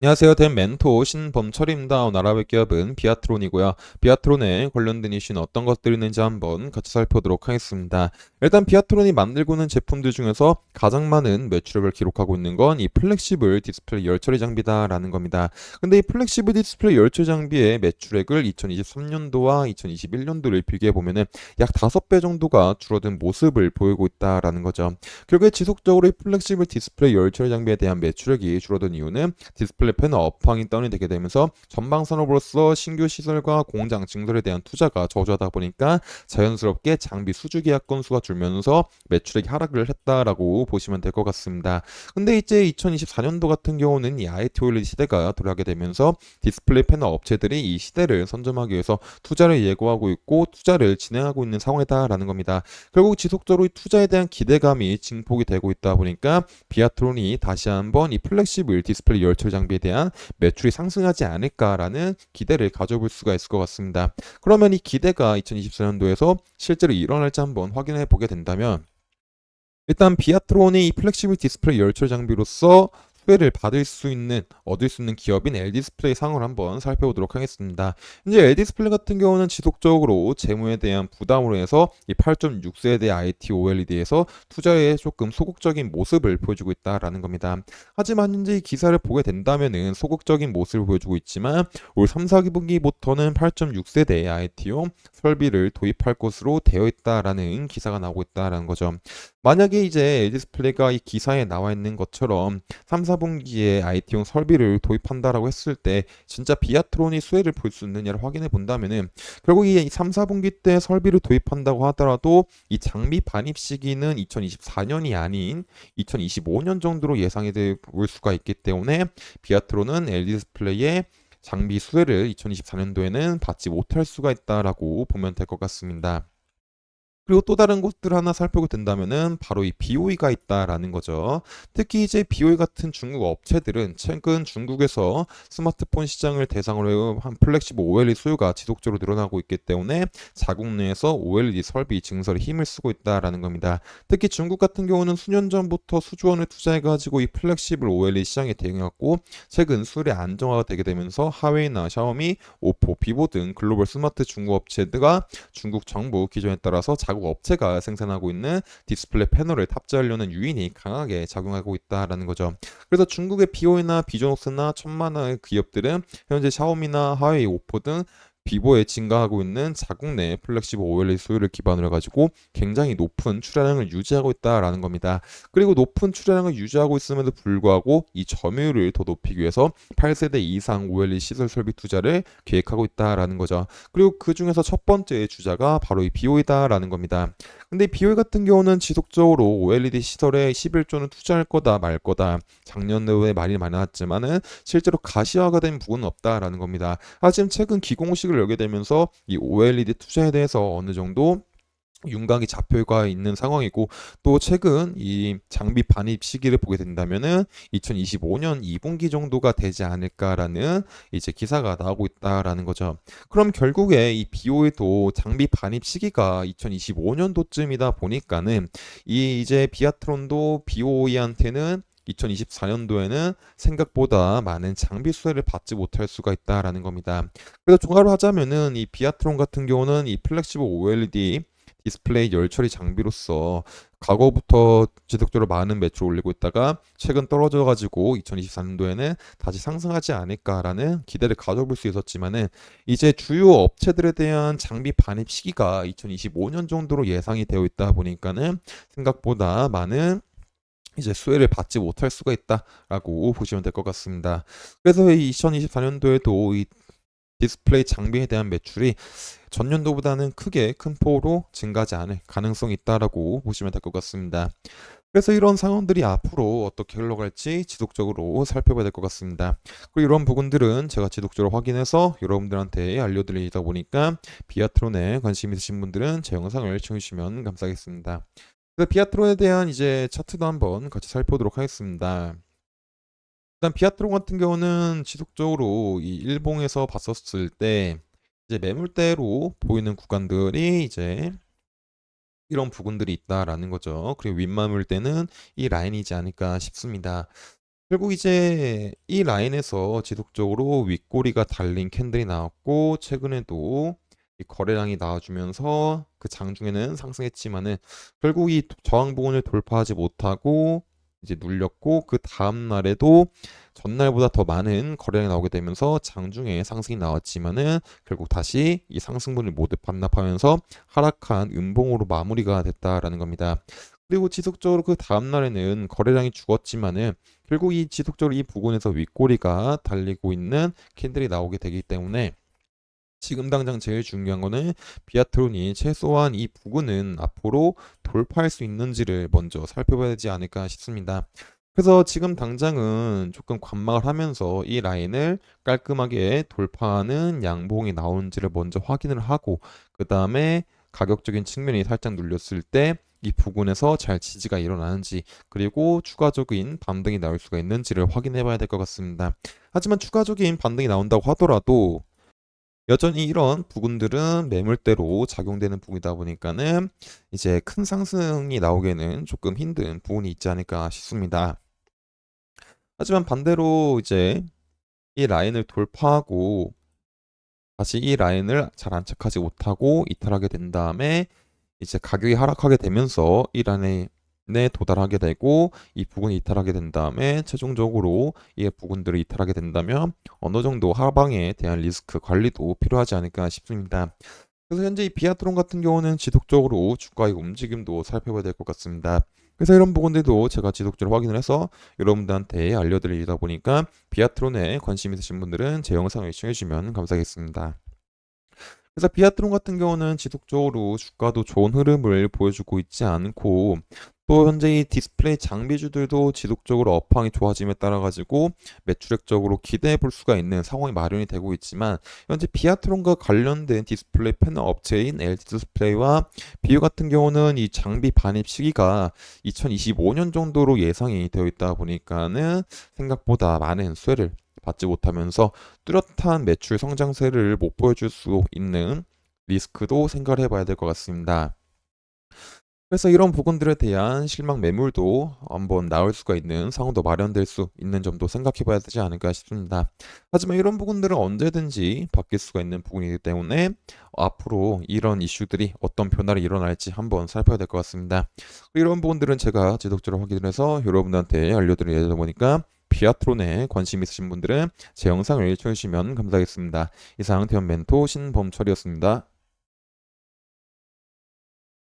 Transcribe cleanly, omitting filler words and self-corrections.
안녕하세요. 된 멘토 신범철입니다. 오늘 알아볼 기업은 비아트론이고요. 비아트론에 관련된 이슈는 어떤 것들이 있는지 한번 같이 살펴보도록 하겠습니다. 일단 비아트론이 만들고 있는 제품들 중에서 가장 많은 매출액을 기록하고 있는 건 이 플렉시블 디스플레이 열처리 장비다라는 겁니다. 근데 이 플렉시블 디스플레이 열처리 장비의 매출액을 2023년도와 2021년도를 비교해 보면은 약 5배 정도가 줄어든 모습을 보이고 있다라는 거죠. 결국에 지속적으로 이 플렉시블 디스플레이 열처리 장비에 대한 매출액이 줄어든 이유는 디스플레이 패널 업황이 다운이 되게 되면서 전방 산업으로서 신규 시설과 공장 증설에 대한 투자가 저조하다 보니까 자연스럽게 장비 수주 계약 건수가 줄면서 매출액이 하락을 했다라고 보시면 될 것 같습니다. 근데 이제 2024년도 같은 경우는 이 IT OLED 시대가 돌아가게 되면서 디스플레이 패널 업체들이 이 시대를 선점하기 위해서 투자를 예고하고 있고 투자를 진행하고 있는 상황이다라는 겁니다. 결국 지속적으로 이 투자에 대한 기대감이 증폭이 되고 있다 보니까 비아트론이 다시 한번 이 플렉시블 디스플레이 열처리 장비에 대한 매출이 상승하지 않을까라는 기대를 가져볼 수가 있을 것 같습니다. 그러면 이 기대가 2024년도에서 실제로 일어날지 한번 확인해 보게 된다면 일단 비아트론이 이 플렉시블 디스플레이 열처리 장비로서 수혜를 받을 수 있는 얻을 수 있는 기업인 LD디스플레이 상을 한번 살펴보도록 하겠습니다. 이제 LD디스플레이 같은 경우는 지속적으로 재무에 대한 부담으로 해서 이 8.6세대 IT OLED에서 투자에 조금 소극적인 모습을 보여주고 있다라는 겁니다. 하지만 현재 이 기사를 보게 된다면은 소극적인 모습을 보여주고 있지만 올 3, 4분기부터는 8.6세대 IT용 설비를 도입할 것으로 되어 있다라는 기사가 나오고 있다라는 거죠. 만약에 이제 LD디스플레이가 이 기사에 나와 있는 것처럼 3, 4분기에 IT용 설비를 도입한다라고 했을 때 진짜 비아트론이 수혜를 볼 수 있느냐를 확인해 본다면은 결국 이 3, 4분기 때 설비를 도입한다고 하더라도 이 장비 반입 시기는 2024년이 아닌 2025년 정도로 예상이 볼 수가 있기 때문에 비아트론은 LD디스플레이의 장비 수혜를 2024년도에는 받지 못할 수가 있다라고 보면 될 것 같습니다. 그리고 또 다른 곳들 하나 살펴보게 된다면은 바로 이 BOE가 있다라는 거죠. 특히 이제 BOE 같은 중국 업체들은 최근 중국에서 스마트폰 시장을 대상으로 한 플렉시블 OLED 수요가 지속적으로 늘어나고 있기 때문에 자국 내에서 OLED 설비 증설에 힘을 쓰고 있다라는 겁니다. 특히 중국 같은 경우는 수년 전부터 수조원을 투자해가지고 이 플렉시블 OLED 시장에 대응했고 최근 수율이 안정화가 되게 되면서 하웨이나 샤오미, 오포, 비보 등 글로벌 스마트 중국 업체들과 중국 정부 기존에 따라서 자국 업체가 생산하고 있는 디스플레이 패널을 탑재하려는 유인이 강하게 작용하고 있다라는 거죠. 그래서 중국의 비오이나 비전옥스나 천만의 기업들은 현재 샤오미나 하웨이, 오포 등 비보에 증가하고 있는 자국 내 플렉시블 OLED 수요를 기반으로 해가지고 굉장히 높은 출하량을 유지하고 있다라는 겁니다. 그리고 높은 출하량을 유지하고 있음에도 불구하고 이 점유율을 더 높이기 위해서 8세대 이상 OLED 시설 설비 투자를 계획하고 있다라는 거죠. 그리고 그 중에서 첫 번째 주자가 바로 이 BOE다라는 겁니다. 근데 BOE 같은 경우는 지속적으로 OLED 시설에 11조는 투자할 거다 말 거다. 작년도에 말이 많았지만은 실제로 가시화가 된 부분은 없다라는 겁니다. 하지만 최근 기공식을 열게 되면서 이 OLED 투자에 대해서 어느 정도 윤곽이 잡혀가 있는 상황이고 또 최근 이 장비 반입 시기를 보게 된다면은 2025년 2분기 정도가 되지 않을까라는 이제 기사가 나오고 있다라는 거죠. 그럼 결국에 이 BO에도 장비 반입 시기가 2025년도쯤이다 보니까는 이 이제 비아트론도 BOE한테는 2024년도에는 생각보다 많은 장비 수혜를 받지 못할 수가 있다라는 겁니다. 그래서 종합을 하자면은 이 비아트론 같은 경우는 이 플렉시블 OLED 디스플레이 열처리 장비로서 과거부터 지속적으로 많은 매출을 올리고 있다가 최근 떨어져가지고 2024년도에는 다시 상승하지 않을까라는 기대를 가져볼 수 있었지만은 이제 주요 업체들에 대한 장비 반입 시기가 2025년 정도로 예상이 되어 있다 보니까는 생각보다 많은 이제 수혜를 받지 못할 수가 있다라고 보시면 될 것 같습니다. 그래서 이 2024년도에도 이 디스플레이 장비에 대한 매출이 전년도보다는 크게 큰 폭으로 증가하지 않을 가능성이 있다라고 보시면 될 것 같습니다. 그래서 이런 상황들이 앞으로 어떻게 흘러갈지 지속적으로 살펴봐야 될 것 같습니다. 그리고 이런 부분들은 제가 지속적으로 확인해서 여러분들한테 알려드리다 보니까 비아트론에 관심 있으신 분들은 제 영상을 시청해주시면 감사하겠습니다. 그래서 비아트론에 대한 이제 차트도 한번 같이 살펴보도록 하겠습니다. 일단 비아트론 같은 경우는 지속적으로 이 일봉에서 봤었을 때 이제 매물대로 보이는 구간들이 이제 이런 부분들이 있다라는 거죠. 그리고 윗마물대는 이 라인이지 않을까 싶습니다. 결국 이제 이 라인에서 지속적으로 윗꼬리가 달린 캔들이 나왔고 최근에도 이 거래량이 나와주면서 그 장중에는 상승했지만은 결국 이 저항 부근을 돌파하지 못하고 이제 눌렸고 그 다음 날에도 전날보다 더 많은 거래량이 나오게 되면서 장중에 상승이 나왔지만은 결국 다시 이 상승분을 모두 반납하면서 하락한 음봉으로 마무리가 됐다라는 겁니다. 그리고 지속적으로 그 다음 날에는 거래량이 죽었지만은 결국 이 지속적으로 이 부근에서 윗꼬리가 달리고 있는 캔들이 나오게 되기 때문에 지금 당장 제일 중요한 거는 비아트론이 최소한 이 부근은 앞으로 돌파할 수 있는지를 먼저 살펴봐야 되지 않을까 싶습니다. 그래서 지금 당장은 조금 관망을 하면서 이 라인을 깔끔하게 돌파하는 양봉이 나오는지를 먼저 확인을 하고 그 다음에 가격적인 측면이 살짝 눌렸을 때 이 부근에서 잘 지지가 일어나는지 그리고 추가적인 반등이 나올 수가 있는지를 확인해 봐야 될 것 같습니다. 하지만 추가적인 반등이 나온다고 하더라도 여전히 이런 부분들은 매물대로 작용되는 부분이다 보니까는 이제 큰 상승이 나오기에는 조금 힘든 부분이 있지 않을까 싶습니다. 하지만 반대로 이제 이 라인을 돌파하고 다시 이 라인을 잘 안착하지 못하고 이탈하게 된 다음에 이제 가격이 하락하게 되면서 이 라인에 도달하게 되고 이 부분이 이탈하게 된 다음에 최종적으로 이 부분들을 이탈하게 된다면 어느 정도 하방에 대한 리스크 관리도 필요하지 않을까 싶습니다. 그래서 현재 이 비아트론 같은 경우는 지속적으로 주가의 움직임도 살펴봐야 될 것 같습니다. 그래서 이런 부분들도 제가 지속적으로 확인을 해서 여러분들한테 알려드리다 보니까 비아트론에 관심 있으신 분들은 제 영상을 시청해주시면 감사하겠습니다. 그래서 비아트론 같은 경우는 지속적으로 주가도 좋은 흐름을 보여주고 있지 않고 또 현재 이 디스플레이 장비주들도 지속적으로 업황이 좋아짐에 따라 가지고 매출액적으로 기대해 볼 수가 있는 상황이 마련이 되고 있지만 현재 비아트론과 관련된 디스플레이 패널 업체인 LG 디스플레이와 비유 같은 경우는 이 장비 반입 시기가 2025년 정도로 예상이 되어 있다 보니까는 생각보다 많은 수혜를 받지 못하면서 뚜렷한 매출 성장세를 못 보여줄 수 있는 리스크도 생각을 해봐야 될 것 같습니다. 그래서 이런 부분들에 대한 실망 매물도 한번 나올 수가 있는 상황도 마련될 수 있는 점도 생각해 봐야 되지 않을까 싶습니다. 하지만 이런 부분들은 언제든지 바뀔 수가 있는 부분이기 때문에 앞으로 이런 이슈들이 어떤 변화를 일어날지 한번 살펴야 될 것 같습니다. 이런 부분들은 제가 지속적으로 확인을 해서 여러분들한테 알려드릴 예정이다 보니까 비아트론에 관심 있으신 분들은 제 영상을 시청해주시면 감사하겠습니다. 이상 대현 멘토 신범철이었습니다.